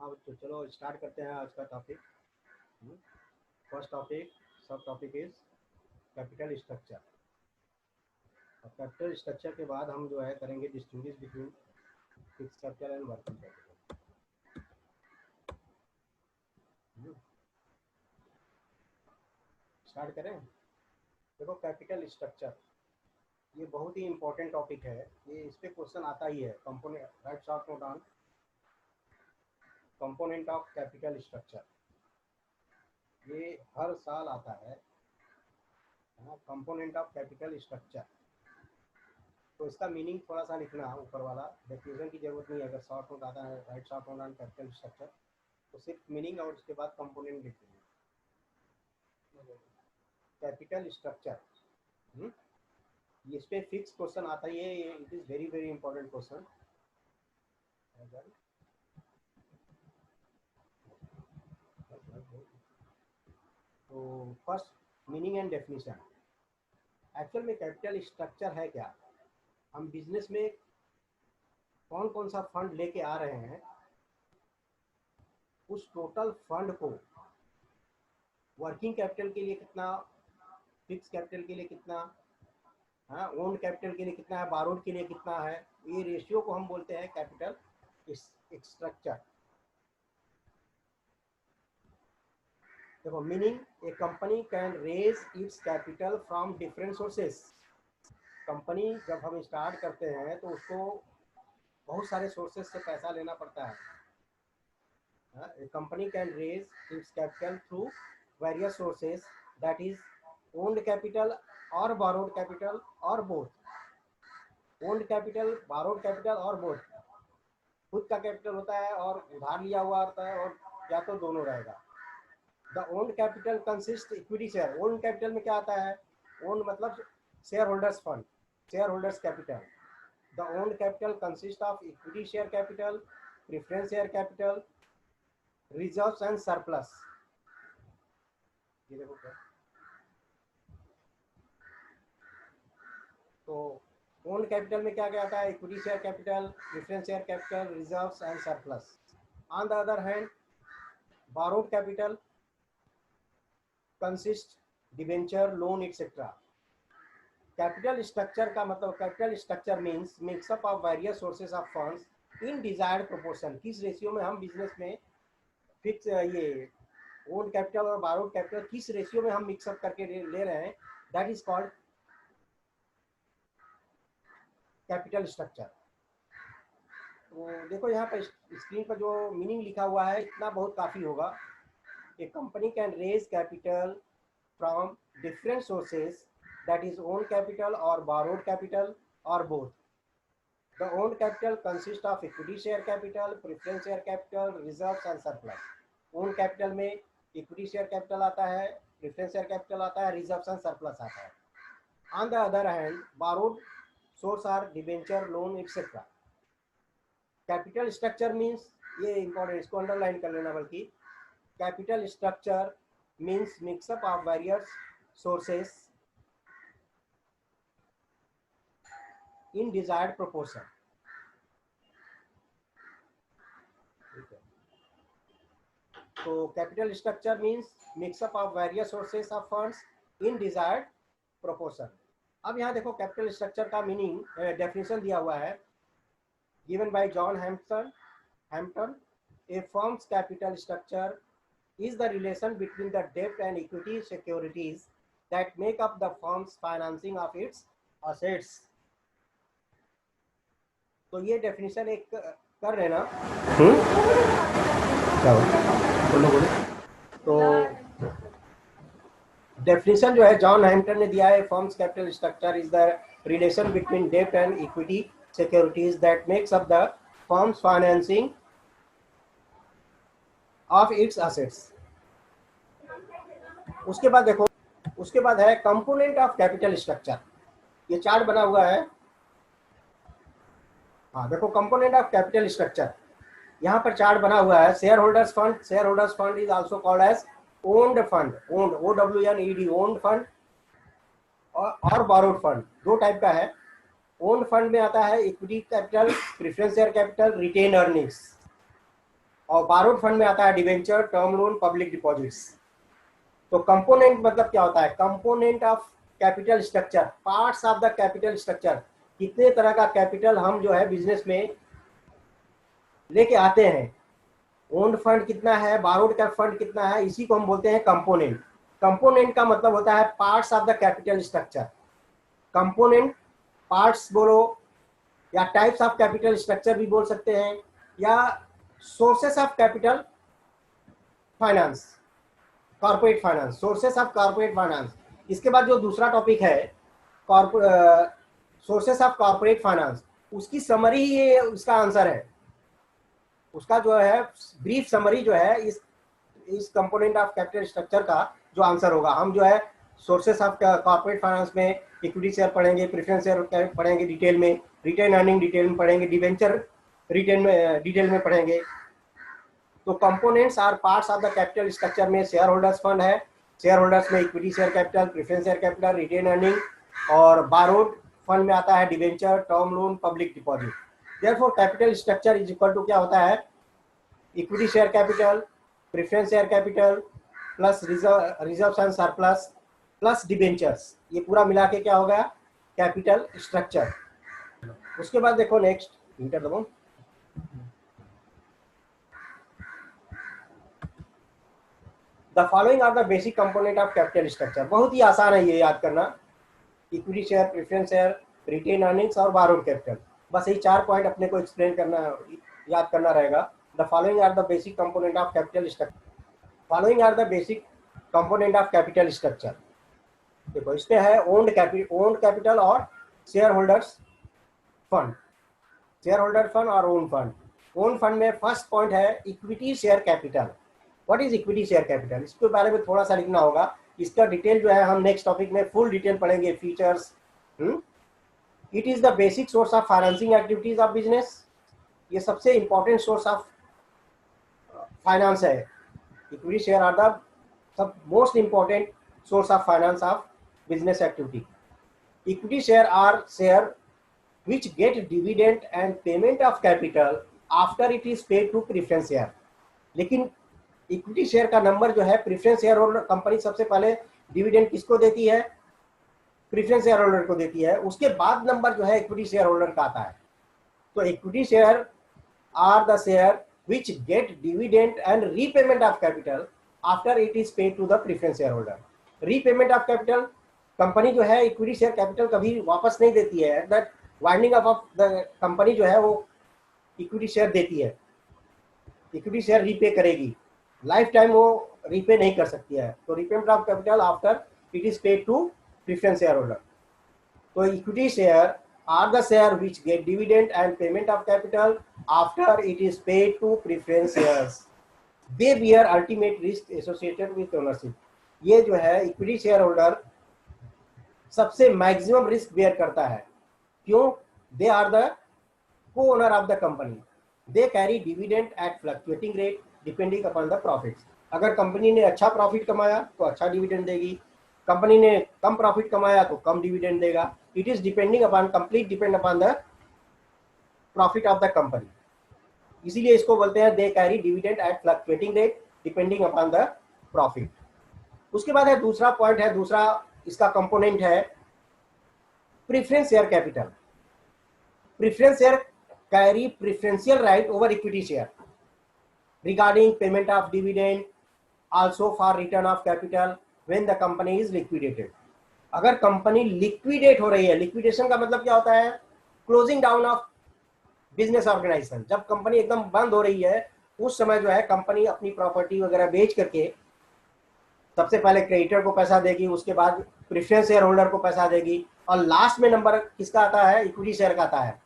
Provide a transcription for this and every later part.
हाँ तो चलो स्टार्ट करते हैं आज का टॉपिक। फर्स्ट टॉपिक, सब टॉपिक इज कैपिटल स्ट्रक्चर। और कैपिटल स्ट्रक्चर के बाद हम जो है करेंगे distinguish between fixed capital and working capital. Start करें। देखो कैपिटल स्ट्रक्चर ये बहुत ही इंपॉर्टेंट टॉपिक है। ये इस पे क्वेश्चन आता ही है। Component, right short note down, component of capital structure, ये हर साल आता है ना। कंपोनेंट ऑफ कैपिटल स्ट्रक्चर, तो इसका मीनिंग थोड़ा सा लिखना, ऊपर वाला डेफिनेशन की जरूरत नहीं है। अगर शॉर्ट नोट आता है right short note on capital structure, तो सिर्फ मीनिंग और उसके बाद कंपोनेंट लिख देंगे। कैपिटल स्ट्रक्चर इस पे फिक्स क्वेश्चन आता ही है। It is very very important question. तो first meaning and definition. Actual में कैपिटल स्ट्रक्चर है क्या? हम बिजनेस में कौन कौन सा फंड लेके आ रहे हैं, उस टोटल फंड को वर्किंग कैपिटल के लिए कितना, फिक्स कैपिटल के लिए कितना, हाँ ओन कैपिटल के लिए कितना है, बारोड के लिए कितना है, ये रेशियो को हम बोलते हैं कैपिटल स्ट्रक्चर। देखो meaning, a company can raise its capital from different sources. Company जब हम स्टार्ट करते हैं तो उसको बहुत सारे सोर्सेस से पैसा लेना पड़ता है। A company can raise its capital through various sources, that is owned capital or borrowed capital or both. Owned capital, borrowed capital और both। खुद का कैपिटल होता है और उधार लिया हुआ होता है, और या तो दोनों रहेगा। The owned capital consist equity share. Owned capital में क्या आता है? ओन्ड मतलब share holders fund, share holders capital. The owned capital consist of equity share capital, preference share capital, reserves and surplus. ये देखो क्या, तो ओन कैपिटल में क्या क्या आता है? Equity share capital, preference share capital, reserves and surplus. On the other hand borrowed capital consists debenture, loan etcetera. Capital structure का मतलब, capital structure means mix up of various sources of funds in desired proportion. किस ratio में हम business में fix ये own capital और borrowed capital किस ratio में हम मिक्सअप करके ले रहे हैं, that is called capital structure. तो देखो यहाँ पर स्क्रीन पर जो मीनिंग लिखा हुआ है, इतना बहुत काफ़ी होगा। A company can raise capital from different sources, that is own capital और बारोड कैपिटल और both. The own capital consist of equity share capital, preference share capital, reserves and surplus. Own capital में equity share capital आता है, preference share capital आता है, reserves and surplus आता है। On the other hand borrowed source are debenture, loan etcetera. Capital structure means, ये important, इसको underline कर लेना। बल्कि capital structure means mix up of various sources in desired proportion. तो capital structure means mix up of various sources of funds in desired proportion. अब यहाँ देखो capital structure का मीनिंग, डेफिनेशन दिया हुआ है, given by John Hampton. A firm's capital structure is the relation between the debt and equity securities that make up the firm's financing of its assets. तो ये definition एक कर लेना। क्या बोलो? तो डेफिनेशन जो है जॉन हैम्पटन ने दिया है, firm's capital structure is the relation between debt and equity securities that makes up the firm's financing of its assets. उसके बाद देखो, उसके बाद है कंपोनेंट ऑफ कैपिटल स्ट्रक्चर। ये चार्ट बना हुआ है। हाँ देखो, कंपोनेंट ऑफ कैपिटल स्ट्रक्चर, यहाँ पर चार्ट बना हुआ है। Shareholders fund, shareholders fund is also called as owned fund, owned, OWNED, owned fund और बारोड फंड। दो टाइप का है। ओन फंड में आता है equity capital, preference share capital, retain earnings, और बारोड फंड में आता है debenture, term loan, public deposits. तो कंपोनेंट मतलब क्या होता है? Component of capital structure, parts of the capital structure, कितने तरह का कैपिटल हम जो है बिजनेस में लेके आते हैं, ओन्ड फंड कितना है, बारोड का फंड कितना है, इसी को हम बोलते हैं कंपोनेंट। कंपोनेंट का मतलब होता है parts of the capital structure. Component parts बोलो, या टाइप्स ऑफ कैपिटल स्ट्रक्चर भी बोल सकते हैं, या sources of capital finance, corporate finance, sources of corporate finance. इसके बाद जो दूसरा टॉपिक है सोर्सेस ऑफ कॉर्पोरेट फाइनेंस, उसकी समरी ही ये इसका आंसर है। उसका जो है ब्रीफ समरी जो है इस कंपोनेंट ऑफ कैपिटल स्ट्रक्चर का जो आंसर होगा। हम जो है सोर्सेस ऑफ कॉर्पोरेट फाइनेंस में इक्विटी शेयर पढ़ेंगे, प्रेफरेंस शेयर पढ़ेंगे डिटेल में, रिटेन अर्निंग डिटेल में पढ़ेंगे, डिवेंचर रिटेन में डिटेल में पढ़ेंगे। तो components are parts of the capital structure में शेयर होल्डर्स फंड है, शेयर होल्डर्स में equity share capital, preference share capital, retained earning, और बारोड फंड में आता है debenture, term loan, public deposit. Therefore capital structure is equal to क्या होता है? Equity share capital, preference share capital plus reserves and surplus plus debentures, ये पूरा मिला के क्या होगा? Capital structure. उसके बाद देखो नेक्स्ट, इंटर दबाओ। The following are the basic component of capital structure. बहुत ही आसान है ये याद करना। Equity share, preference share, retained earnings और बारोड कैपिटल, बस यही 4 पॉइंट अपने को एक्सप्लेन करना, याद करना रहेगा। The following are the basic component of capital structure. Following are the basic component of capital structure. देखो इसमें है ओन्ड कैपिटल और share holders fund, share holder fund और ओन फंड। ओन फंड में फर्स्ट पॉइंट है equity share capital. What is equity share capital? इसके बारे में थोड़ा सा लिखना होगा। इसका डिटेल जो है हम नेक्स्ट टॉपिक में फुल डिटेल पढ़ेंगे, features. It is the basic source of financing activities of business. ये सबसे इंपॉर्टेंट सोर्स ऑफ फाइनेंस है। इक्विटी शेयर आर द सब most important source of finance of business activity. Equity share are share which get dividend and payment of capital after it is paid to preference share. लेकिन equity share का number जो है preference share holder company सबसे पहले dividend किसको देती है? Preference share holder को देती है। उसके बाद नंबर जो है इक्विटी शेयर होल्डर का आता है। तो equity share are the share which get dividend and repayment of capital after it is paid to the preference shareholder. Repayment of capital, company जो है इक्विटी शेयर कैपिटल कभी वापस नहीं देती है। That winding up of the company जो है वो इक्विटी शेयर देती है, इक्विटी शेयर रीपे करेगी, लाइफ टाइम वो रीपे नहीं कर सकती है। तो repayment of capital after it is paid to preference share holder. तो equity share are the share which get dividend and payment of capital after it is paid to preference shares. They bear ultimate risk associated with ownership. ये जो है equity shareholder सबसे maximum risk bear करता है। क्यों? They are the co-owner of the company. They carry dividend at fluctuating rate depending upon the profits. अगर company ने अच्छा प्रॉफिट कमाया तो अच्छा डिविडेंड देगी, कंपनी ने कम प्रॉफिट कमाया तो कम डिविडेंड देगा। It is depending upon, complete depend upon the profit of the company. इसीलिए इसको बोलते हैं they carry dividend at fluctuating rate depending upon the profit. उसके बाद है दूसरा पॉइंट है, दूसरा इसका कंपोनेंट है preference share capital. Preference share carry preferential right over equity share regarding payment of dividend, also for return of capital when the company is liquidated. अगर company liquidate हो रही है, लिक्विडेशन का मतलब क्या होता है? Closing down of business organisation. जब कंपनी एकदम बंद हो रही है उस समय जो है कंपनी अपनी प्रॉपर्टी वगैरह बेच करके सबसे पहले क्रेडिटर को पैसा देगी, उसके बाद प्रेफरेंस शेयर होल्डर को पैसा देगी, और लास्ट में नंबर किसका आता है? इक्विटी शेयर का आता है।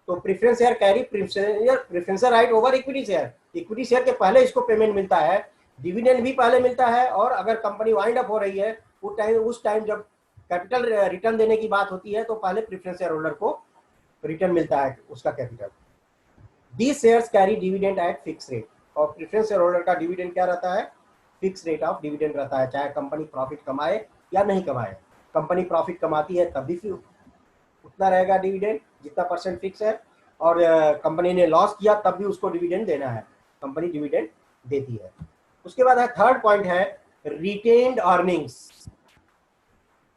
तो preference share carry preferential right over equity share. Equity share के पहले इसको पेमेंट मिलता है, डिविडेंड भी पहले मिलता है, और अगर कंपनी वाइंड अप हो रही है उस टाइम जब कैपिटल रिटर्न देने की बात होती है तो पहले प्रेफरेंस शेयर होल्डर को रिटर्न मिलता है उसका capital. These shares carry dividend eight fix rate. और प्रेफरेंस शेयर होल्डर का डिविडेंड क्या रहता है? फिक्स रेट ऑफ डिविडेंड रहता है, चाहे कंपनी प्रॉफिट कमाए या नहीं कमाए। कंपनी प्रॉफिट कमाती है तब भी फिर उतना रहेगा डिविडेंड जितना परसेंट फिक्स है, और कंपनी ने लॉस किया तब भी उसको डिविडेंड देना है। कंपनी डिविडेंड देती है। उसके बाद है थर्ड पॉइंट है रिटेन्ड अर्निंग्स।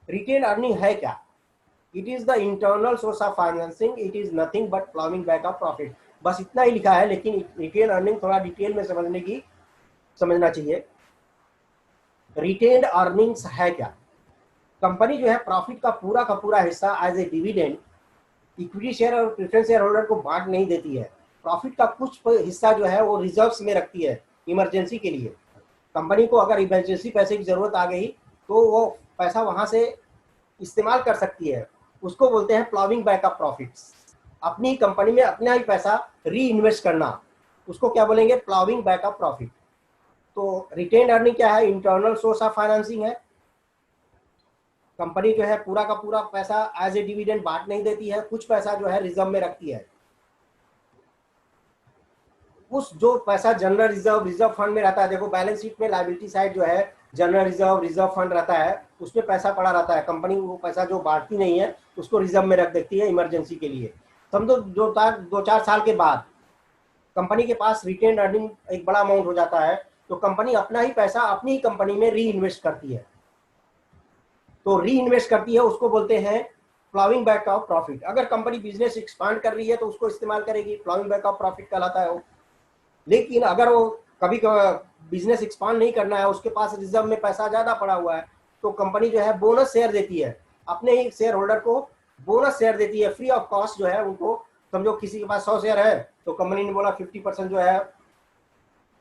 रिटेन्ड अर्निंग है क्या? It is the internal source of financing, it is nothing but ploughing back of profit. बस इतना ही लिखा है, लेकिन रिटेन अर्निंग थोड़ा डिटेल में समझना चाहिए। रिटेन्ड अर्निंग्स है क्या? कंपनी जो है प्रॉफिट का पूरा हिस्सा as a dividend equity share और प्रेफरेंस शेयर होल्डर को बांट नहीं देती है। प्रॉफिट का कुछ हिस्सा जो है वो रिजर्व्स में रखती है इमरजेंसी के लिए। कंपनी को अगर इमरजेंसी पैसे की जरूरत आ गई तो वो पैसा वहां से इस्तेमाल कर सकती है। उसको बोलते हैं प्लॉविंग बैक ऑफ प्रॉफिट्स। अपनी कंपनी में अपना ही पैसा री इन्वेस्ट करना, उसको क्या बोलेंगे? प्लॉविंग बैक ऑफ प्रॉफिट। तो रिटेन्ड अर्निंग क्या है? इंटरनल सोर्स ऑफ फाइनेंसिंग है। कंपनी जो है पूरा का पूरा पैसा एज ए डिविडेंड बांट नहीं देती है, कुछ पैसा जो है रिजर्व में रखती है। उस जो पैसा जनरल रिजर्व फंड में रहता है, देखो बैलेंस शीट में लायबिलिटी साइड जो है जनरल रिजर्व फंड रहता है, उसमें पैसा पड़ा रहता है। कंपनी वो पैसा जो बांटती नहीं है उसको रिजर्व में रख देती है इमरजेंसी के लिए। समझो जो 2-4 साल के बाद कंपनी के पास रिटेन अर्निंग एक बड़ा अमाउंट हो जाता है, तो कंपनी अपना ही पैसा अपनी ही कंपनी में री इन्वेस्ट करती है। तो री इन्वेस्ट करती है, उसको बोलते हैं प्लॉविंग बैक ऑफ प्रॉफिट। अगर कंपनी बिजनेस एक्सपांड कर रही है तो उसको इस्तेमाल करेगी, प्लॉविंग बैक ऑफ प्रॉफिट कहलाता है वो। लेकिन अगर वो कभी बिजनेस एक्सपांड नहीं करना है, उसके पास रिजर्व में पैसा ज्यादा पड़ा हुआ है, तो कंपनी जो है बोनस शेयर देती है, अपने ही शेयर होल्डर को बोनस शेयर देती है फ्री ऑफ कॉस्ट जो है उनको। समझो किसी के पास 100 शेयर है तो कंपनी ने बोला 50% जो है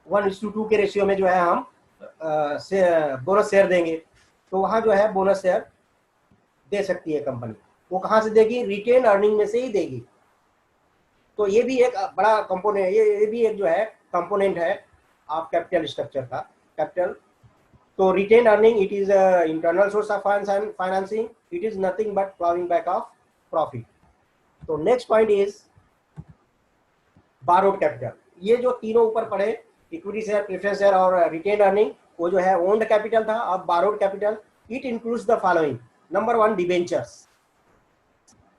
1:2 के रेशियो में जो है हम बोनस शेयर देंगे, तो वहां जो है बोनस शेयर दे सकती है कंपनी। वो कहां से देगी? रिटेन अर्निंग में से ही देगी। तो ये भी एक बड़ा कंपोनेंट, ये भी एक जो है कंपोनेंट है आप कैपिटल स्ट्रक्चर का। कैपिटल तो retain earning it is internal source of financing, it is nothing but ploughing back of profit. तो next point is borrowed capital. ये जो तीनों ऊपर पड़े, इक्विटी शेयर, प्रेफरेंस शेयर और रिटेन अर्निंग, वो जो है ओन्ड कैपिटल था। अब borrowed capital it includes the following. Number 1 debentures.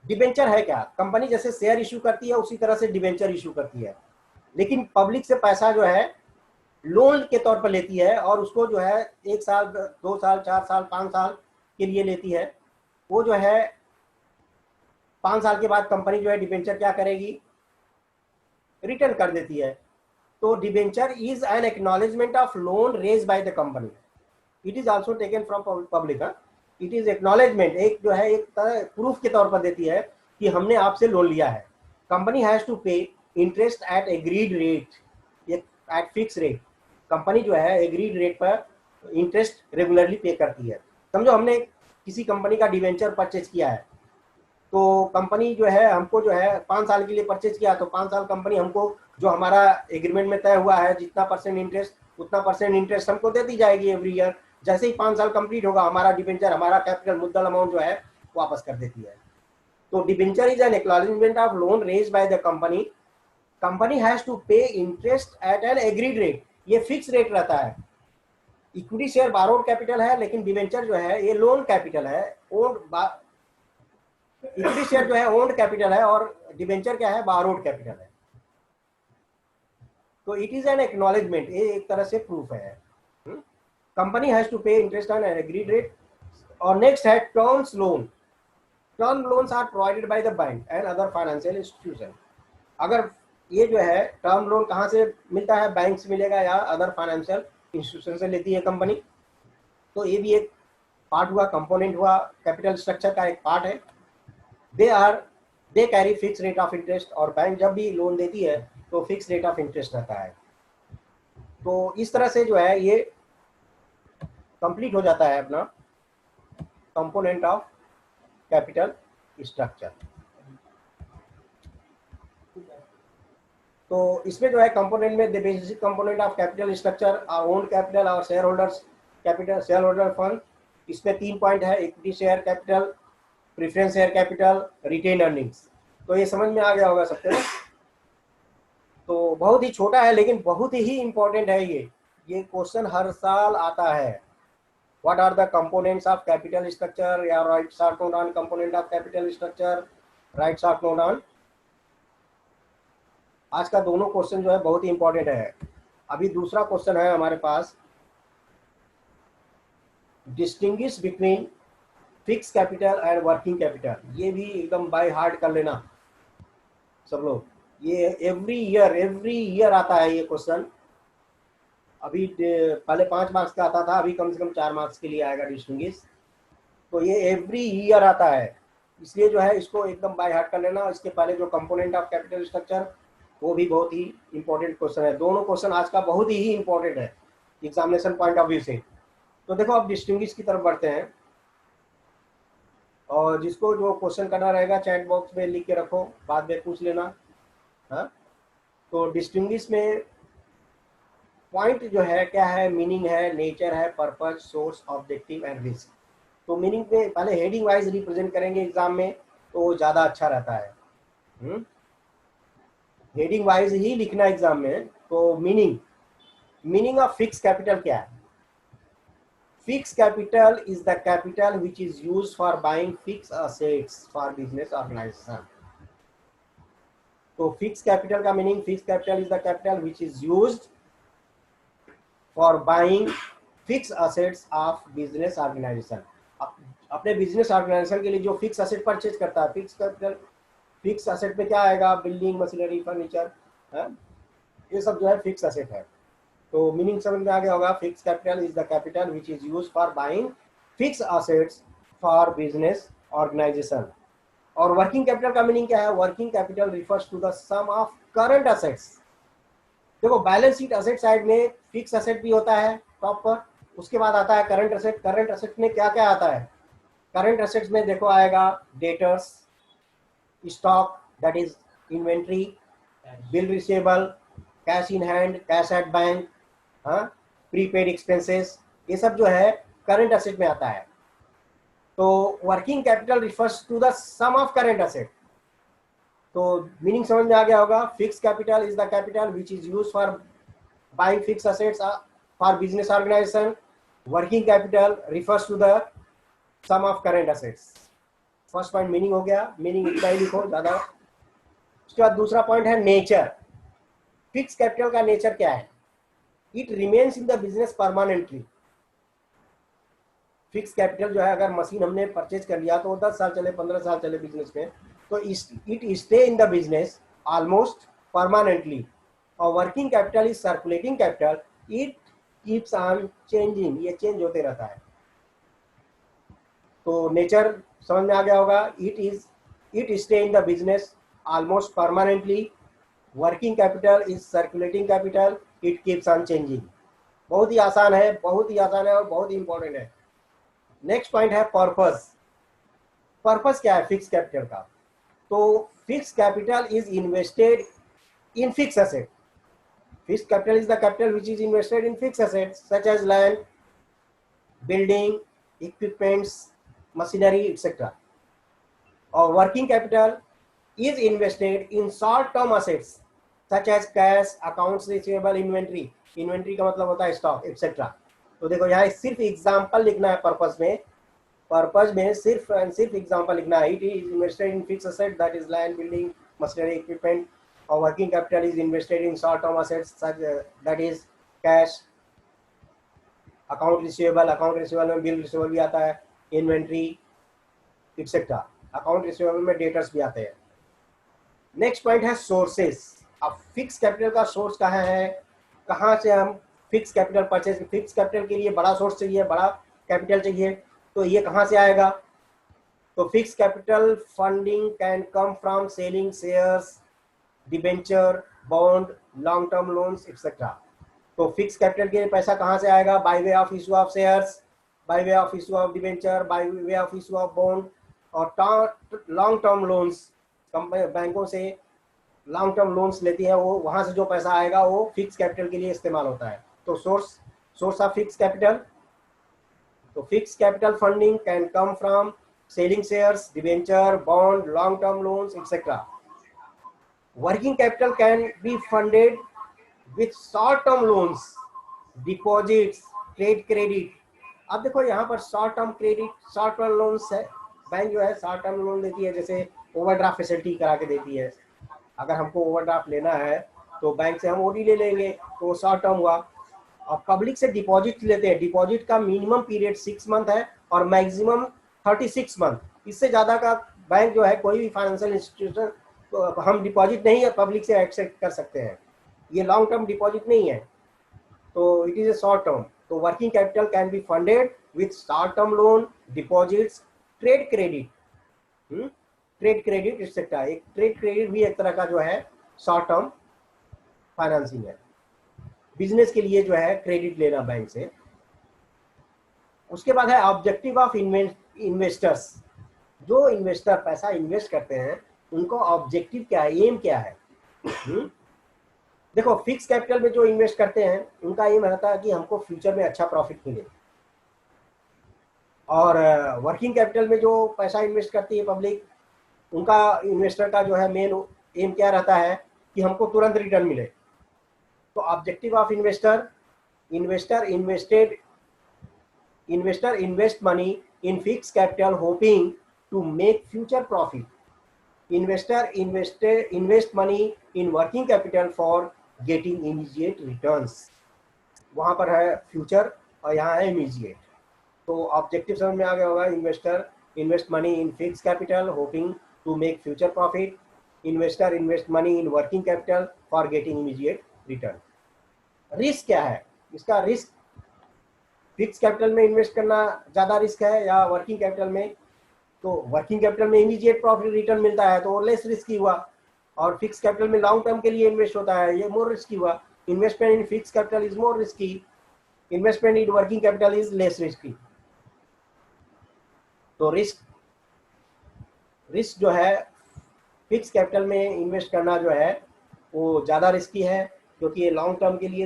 Debenture है क्या? कंपनी जैसे शेयर इशू करती है उसी तरह से डिबेंचर इशू करती है, लेकिन पब्लिक से पैसा जो है लोन के तौर पर लेती है और उसको जो है 1 साल 2 साल 4 साल 5 साल के लिए लेती है। वो जो है 5 साल के बाद कंपनी जो है डिबेंचर क्या करेगी? रिटर्न कर देती है। तो debenture is an acknowledgement of loan raise by the company, it is also taken from public. It is acknowledgement, एक जो है एक प्रूफ के तौर पर देती है कि हमने आपसे लोन लिया है। Company has to pay interest eight agreed rate, eight fix rate. Company जो है एग्रीड रेट पर इंटरेस्ट रेगुलरली पे करती है। समझो हमने किसी कंपनी का डिवेंचर परचेज किया है, तो कंपनी जो है हमको जो है 5 साल के लिए परचेज किया, तो 5 साल कंपनी हमको जो हमारा एग्रीमेंट में तय हुआ है जितना परसेंट इंटरेस्ट, उतना परसेंट इंटरेस्ट हमको देती जाएगी एवरी ईयर। जैसे ही 5 साल कंप्लीट होगा हमारा डिबेंचर, हमारा कैपिटल मुद्दल अमाउंट जो है वापस कर देती है। तो debenture is an acknowledgement of loan raise by the company. Company has to pay interest at an agreed rate, ये फिक्स रेट रहता है। इक्विटी शेयर बारोड कैपिटल है, लेकिन डिबेंचर जो है ये लोन कैपिटल है। इक्विटी शेयर जो है ओन्ड कैपिटल है और डिबेंचर क्या है? बारोड कैपिटल है। तो इट इज एन एक्नॉलेजमेंट, ये एक तरह से प्रूफ है। Company has to pay interest on an agreed rate. और नेक्स्ट है terms loan. Term loans are provided by the bank and other financial institution. अगर ये जो है टर्म लोन कहाँ से मिलता है? बैंक से मिलेगा या अदर फाइनेंशियल इंस्टीट्यूशन से लेती है कंपनी। तो ये भी एक पार्ट हुआ, कंपोनेंट हुआ, कैपिटल स्ट्रक्चर का एक पार्ट है। They carry fix rate of interest, और बैंक जब भी लोन देती है तो फिक्स रेट ऑफ इंटरेस्ट रहता है। तो इस तरह से जो है ये कंप्लीट हो जाता है अपना कंपोनेंट ऑफ कैपिटल स्ट्रक्चर। तो इसमें जो है कंपोनेंट में the basic component of capital structure are own capital और share holders capital, share holder fund. इसमें 3 पॉइंट है, equity share capital, preference share capital, retain earnings. तो ये समझ में आ गया होगा सबको। तो बहुत ही छोटा है लेकिन बहुत ही इंपॉर्टेंट है ये क्वेश्चन हर साल आता है। What are the components of capital structure, या writes are known on component of capital structure, writes are known on. आज का दोनों क्वेश्चन जो है बहुत ही इंपॉर्टेंट है। अभी दूसरा क्वेश्चन है हमारे पास, distinguish between fix capital and working capital. ये भी एकदम बाय हार्ट कर लेना सब लोग, ये एवरी ईयर आता है ये क्वेश्चन। अभी पहले 5 मार्क्स का आता था, अभी कम से कम 4 मार्क्स के लिए आएगा डिस्टिंग्विश। तो ये एवरी ईयर आता है, इसलिए जो है इसको एकदम बाय हार्ट कर लेना। इसके पहले जो कंपोनेंट ऑफ कैपिटल स्ट्रक्चर, वो भी बहुत ही इंपॉर्टेंट क्वेश्चन है। दोनों क्वेश्चन आज का बहुत ही इंपॉर्टेंट है एग्जामिनेशन पॉइंट ऑफ व्यू से। तो देखो अब डिस्टिंग्विश की तरफ बढ़ते हैं, और जिसको जो क्वेश्चन करना रहेगा चैट बॉक्स में लिख के रखो, बाद में पूछ लेना। हाँ, तो डिस्टिंग्विश में पॉइंट जो है क्या है, मीनिंग है, नेचर है, purpose, source, objective and risk. तो मीनिंग पे पहले हेडिंग वाइज रिप्रेजेंट करेंगे एग्जाम में तो ज़्यादा अच्छा रहता है। हेडिंग वाइज ही लिखना एग्जाम में। तो मीनिंग ऑफ फिक्स कैपिटल क्या है? Fix capital is the capital which is used for buying fix assets for business organisation. तो फिक्स कैपिटल का meaning, fix capital is the capital which is used for buying fix assets of business organisation. अपने business organisation के लिए जो fix asset purchase करता है, fix capital. Fix asset में क्या आएगा? बिल्डिंग, मशीनरी, फर्नीचर, ये सब जो है फिक्स असेट है। तो मीनिंग समझ में आ गया होगा, fix capital is the capital which is used for buying fix assets for business organisation. और वर्किंग कैपिटल का मीनिंग क्या है? Working capital refers to the sum of current assets. देखो बैलेंस शीट असेट साइड में fix asset भी होता है top पर, उसके बाद आता है करंट असेट। करंट असेट में क्या क्या आता है? करंट असेट्स में देखो आएगा debtors, stock that is inventory, bill receivable, cash in hand, cash at bank, हाँ, प्रीपेड एक्सपेंसेस, ये सब जो है करंट असेट में आता है। तो working capital refers to the sum of current asset. तो मीनिंग समझ में आ गया होगा, fix capital is the capital which is use for buying fix assets for business organisation. Working capital refers to the sum of current assets. First point meaning हो गया, meaning इतना ही लिखो ज्यादा। उसके बाद दूसरा पॉइंट है नेचर। फिक्स कैपिटल का नेचर क्या है? It remains in the business permanently. Fix capital जो है, अगर मशीन हमने परचेज कर लिया तो 10 साल चले, 15 साल चले बिजनेस में, तो it stay in the business almost permanently. और working capital is circulating capital, it keeps on changing, ये चेंज होते रहता है। तो नेचर समझ में आ गया होगा, it stay in the business almost permanently. Working capital is circulating capital, it keeps on changing. बहुत ही आसान है, बहुत ही आसान है और बहुत ही इंपॉर्टेंट है। नेक्स्ट पॉइंट है पर्पस। पर्पस क्या है फिक्स कैपिटल का? तो fix capital is invested in fix asset. Fix capital is the capital which is invested in fix assets such as land, building, equipments, machinery etcetera. और working capital is invested in short term assets such as cash, accounts receivable, inventory. Inventory का मतलब होता है stock etcetera. तो देखो यहाँ सिर्फ example लिखना है पर्पस में। पर्पस में सिर्फ एग्जाम्पल लिखना है। It is invested in fix asset that is land, building, machinery, equipment. और working capital is invested in short term assets that is cash, account receivable में बिल रिसीवेबल भी आता है, इन्वेंट्री एक्सेट्रा। अकाउंट रिसीवेबल में debtors भी आते हैं। Next point है सोर्सेस। अब फिक्स कैपिटल का सोर्स कहाँ है, कहाँ से हम fix capital purchase. Fix capital के लिए बड़ा सोर्स चाहिए, बड़ा कैपिटल चाहिए, तो ये कहाँ से आएगा? तो fix capital funding can come from selling shares, debenture, bond, long term loans etcetera. तो फिक्स कैपिटल के लिए पैसा कहाँ से आएगा? By way of issue of shares, by way of issue of debenture, by way of issue of bond. और long term loans, बैंकों से लॉन्ग टर्म लोन्स लेती है, वो वहाँ से जो पैसा आएगा वो फिक्स कैपिटल के लिए इस्तेमाल होता है। तो सोर्स ऑफ फिक्स कैपिटल, तो fix capital funding can come from selling shares, debenture, bond, long term loans etcetera. Working capital can be funded with short term loans, deposits, trade credit. अब देखो यहाँ पर short term credit, short term loans है, bank जो है short term loan देती है, जैसे ओवरड्राफ्ट फैसिलिटी करा के देती है। अगर हमको ओवरड्राफ्ट लेना है तो बैंक से हम ओडी ले लेंगे, तो शॉर्ट टर्म हुआ। और पब्लिक से डिपॉजिट लेते हैं, डिपॉजिट का मिनिमम पीरियड 6 मंथ है और मैक्सिमम 36 मंथ। इससे ज़्यादा का बैंक जो है, कोई भी फाइनेंशियल इंस्टीट्यूशन, तो हम डिपॉजिट नहीं है पब्लिक से एक्सेप्ट कर सकते हैं। ये लॉन्ग टर्म डिपॉजिट नहीं है, तो it is a short term. तो working capital can be funded with short term loan, deposits, trade credit, trade credit etcetera. एक ट्रेड क्रेडिट भी एक तरह का जो है शॉर्ट टर्म फाइनेंसिंग है, बिजनेस के लिए जो है क्रेडिट लेना बैंक से। उसके बाद है ऑब्जेक्टिव ऑफ इन्वेस्टर्स। जो इन्वेस्टर पैसा इन्वेस्ट करते हैं उनको ऑब्जेक्टिव क्या है, एम क्या है। देखो, फिक्स कैपिटल में जो इन्वेस्ट करते हैं उनका एम रहता है कि हमको फ्यूचर में अच्छा प्रॉफिट मिले। और वर्किंग कैपिटल में जो पैसा इन्वेस्ट करती है पब्लिक, उनका इन्वेस्टर का जो है मेन एम क्या रहता है कि हमको तुरंत रिटर्न मिले। तो objective of investor invest money in fixed capital hoping to make future profit. Investor invest money in working capital for getting immediate returns. वहाँ पर है फ्यूचर और यहाँ है इमीजिएट। तो ऑब्जेक्टिव समझ में आ गया होगा। Investor invest money in fix capital hoping to make future profit. Investor invest money in working capital for getting immediate return. Risk क्या है इसका? रिस्क, फिक्स कैपिटल में इन्वेस्ट करना ज़्यादा रिस्क है या वर्किंग कैपिटल में? तो वर्किंग कैपिटल में इमीडिएट प्रॉफिट रिटर्न मिलता है तो लेस रिस्की हुआ, और फिक्स कैपिटल में लॉन्ग टर्म के लिए इन्वेस्ट होता है, ये मोर रिस्की हुआ। Investment in fix capital is more risky, investment in working capital is less risky. तो रिस्क जो है फिक्स कैपिटल में इन्वेस्ट करना जो है वो ज़्यादा रिस्की है, क्योंकि ये लॉन्ग टर्म के लिए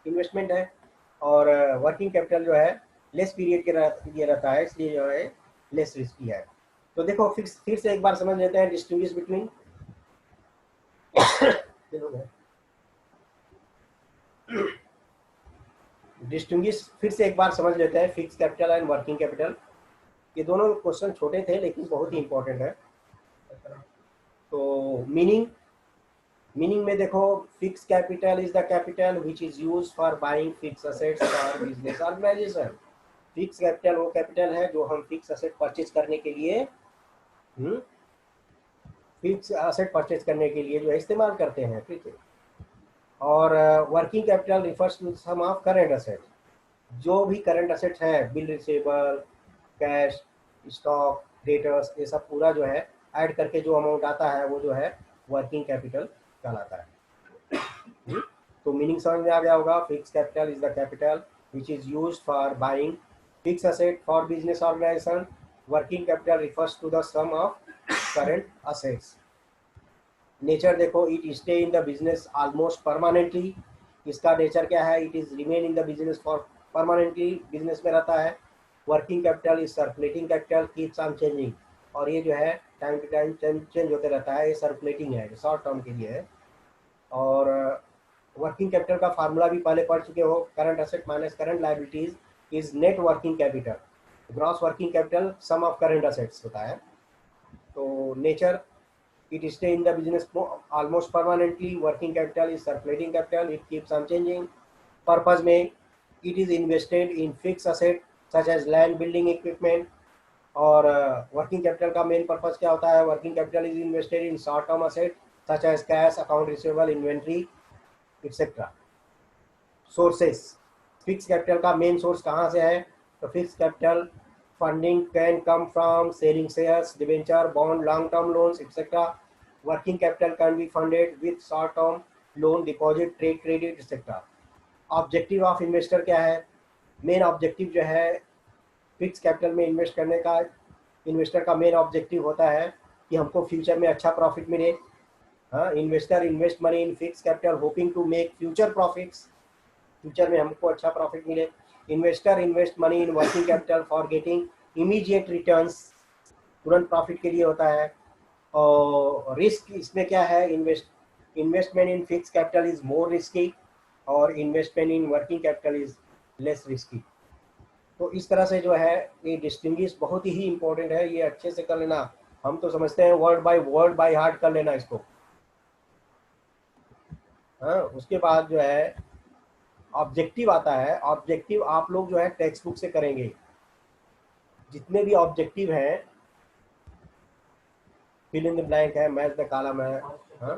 इन्वेस्टमेंट है। और वर्किंग कैपिटल जो है लेस पीरियड के लिए रहता है, इसलिए जो है लेस रिस्की है। तो देखो, फिर से एक बार समझ लेते हैं डिस्टिंग्विश बिटवीन फिर से एक बार समझ लेते हैं fix capital and working capital. ये दोनों क्वेश्चन छोटे थे लेकिन बहुत ही इंपॉर्टेंट है। तो मीनिंग में देखो, fix capital is the capital which is used for buying fix assets for business organisation. Fix capital वो कैपिटल है जो हम फिक्स असेट परचेज करने के लिए जो है इस्तेमाल करते हैं, ठीक है। और working capital refers to sum of current asset. जो भी करंट असेट्स है, bill receivable, cash, stock, debtors, ये सब पूरा जो है ऐड करके जो अमाउंट आता है वो जो है वर्किंग कैपिटल कहलाता है। तो मीनिंग समझ में आ गया होगा। Fix capital is the capital which is used for buying fix asset for business organisation. Working capital refers to the sum of current assets. Nature देखो, it stay in the business almost permanently. इसका nature क्या है? It is remain in the business for permanently, business में रहता है। Working capital is circulating capital, keeps on changing, और ये जो है टाइम टू टाइम चेंज होते रहता है, ये सर्कुलेटिंग है, शॉर्ट टर्म के लिए है। और वर्किंग कैपिटल का फार्मूला भी पहले पढ़ चुके हो, current asset minus current liabilities is net working capital. Gross working capital sum of current assets होता है। तो nature, it stay in the business almost permanently. Working capital is circulating capital, it keeps on changing. Purpose में it is invested in fixed asset such as land, building, equipment. और working capital का main purpose क्या होता है? Working capital is invested in short term asset such as cash, account receivable, inventory, etc. Sources, fixed capital का main source कहाँ से है? तो fixed capital funding can come from selling shares, debenture, bond, long-term loans, etc. Working capital can be funded with short-term loan, deposit, trade credit, etc. Objective of investor क्या है? Main objective जो है fix capital में invest करने का, investor का main objective होता है कि हमको फ्यूचर में अच्छा प्रॉफिट मिले। हाँ, investor invest money in fix capital hoping to make future profits, future में हमको अच्छा प्रॉफिट मिले। Investor invest money in working capital for getting immediate returns, तुरंत प्रॉफिट के लिए होता है। और रिस्क इसमें क्या है? Investment in fix capital is more risky और investment in working capital is less risky. तो इस तरह से जो है ये डिस्टिंग्विश बहुत ही इंपॉर्टेंट है, ये अच्छे से कर लेना। हम तो समझते हैं वर्ड बाय हार्ट कर लेना इसको। हाँ, उसके बाद जो है ऑब्जेक्टिव आता है। ऑब्जेक्टिव आप लोग जो है टेक्स्ट बुक से करेंगे। जितने भी ऑब्जेक्टिव हैं, फिल इन द ब्लैंक है, मैच द कॉलम है, हाँ,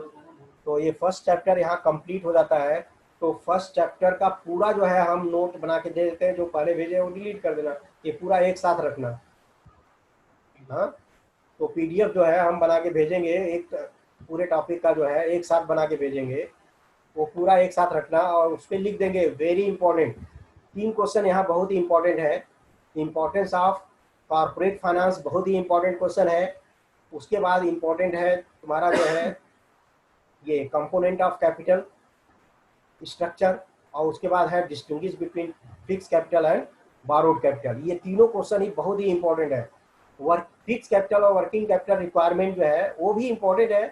तो ये फर्स्ट चैप्टर यहाँ कंप्लीट हो जाता है। तो फर्स्ट चैप्टर का पूरा जो है हम नोट बना के दे देते हैं, जो पहले भेजे वो डिलीट कर देना, ये पूरा एक साथ रखना। हाँ, तो पीडीएफ जो है हम बना के भेजेंगे, एक पूरे टॉपिक का जो है एक साथ बना के भेजेंगे, वो पूरा एक साथ रखना और उस पर लिख देंगे वेरी इंपॉर्टेंट। 3 क्वेश्चन यहाँ बहुत ही इंपॉर्टेंट है। इम्पोर्टेंस ऑफ कॉर्पोरेट फाइनेंस बहुत ही इंपॉर्टेंट क्वेश्चन है। उसके बाद इंपॉर्टेंट है तुम्हारा जो है ये कंपोनेंट ऑफ कैपिटल स्ट्रक्चर, और उसके बाद है distinguish between fix capital and borrowed capital. ये तीनों क्वेश्चन ही बहुत ही इंपॉर्टेंट है। वर्क फिक्स कैपिटल और वर्किंग कैपिटल रिक्वायरमेंट जो है वो भी इंपॉर्टेंट है,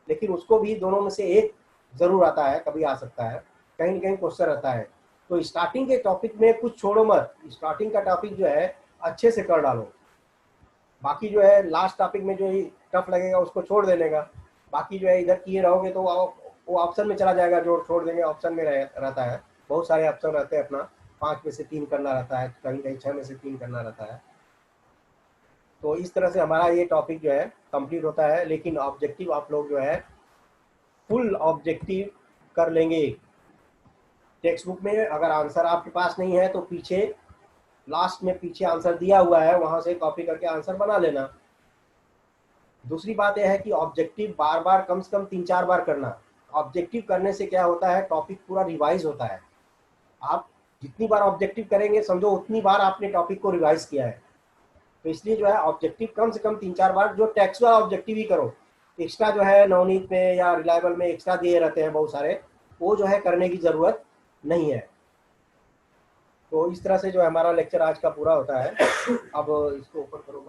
लेकिन उसको भी दोनों में से एक जरूर आता है, कभी आ सकता है, कहीं न कहीं क्वेश्चन रहता है। तो स्टार्टिंग के टॉपिक में कुछ छोड़ो मत, स्टार्टिंग का टॉपिक जो है अच्छे से कर डालो। बाकी जो है लास्ट टॉपिक में जो टफ लगेगा उसको छोड़ देने का। बाकी जो है इधर किए रहोगे तो वो ऑप्शन में चला जाएगा, जो छोड़ देंगे ऑप्शन में रहता है। बहुत सारे ऑप्शन रहते हैं, अपना 5 में से 3 करना रहता है, कहीं कहीं 6 में से 3 करना रहता है। तो इस तरह से हमारा ये टॉपिक जो है कंप्लीट होता है। लेकिन ऑब्जेक्टिव आप लोग जो है फुल ऑब्जेक्टिव कर लेंगे। टेक्स्ट बुक में अगर आंसर आपके पास नहीं है तो पीछे लास्ट में पीछे आंसर दिया हुआ है, वहां से कॉपी करके आंसर बना लेना। दूसरी बात यह है कि ऑब्जेक्टिव बार बार कम से कम 3-4 बार करना। ऑब्जेक्टिव करने से क्या होता है, टॉपिक पूरा रिवाइज होता है। आप जितनी बार ऑब्जेक्टिव करेंगे समझो उतनी बार आपने टॉपिक को रिवाइज किया है। तो इसलिए जो है ऑब्जेक्टिव कम से कम 3-4 बार, जो टेक्स्ट वाला ऑब्जेक्टिव ही करो। एक्स्ट्रा जो है नवनीत में या रिलायबल में एक्स्ट्रा दिए रहते हैं बहुत सारे, वो जो है करने की ज़रूरत नहीं है। तो इस तरह से जो हमारा लेक्चर आज का पूरा होता है। अब इसको ऊपर करो।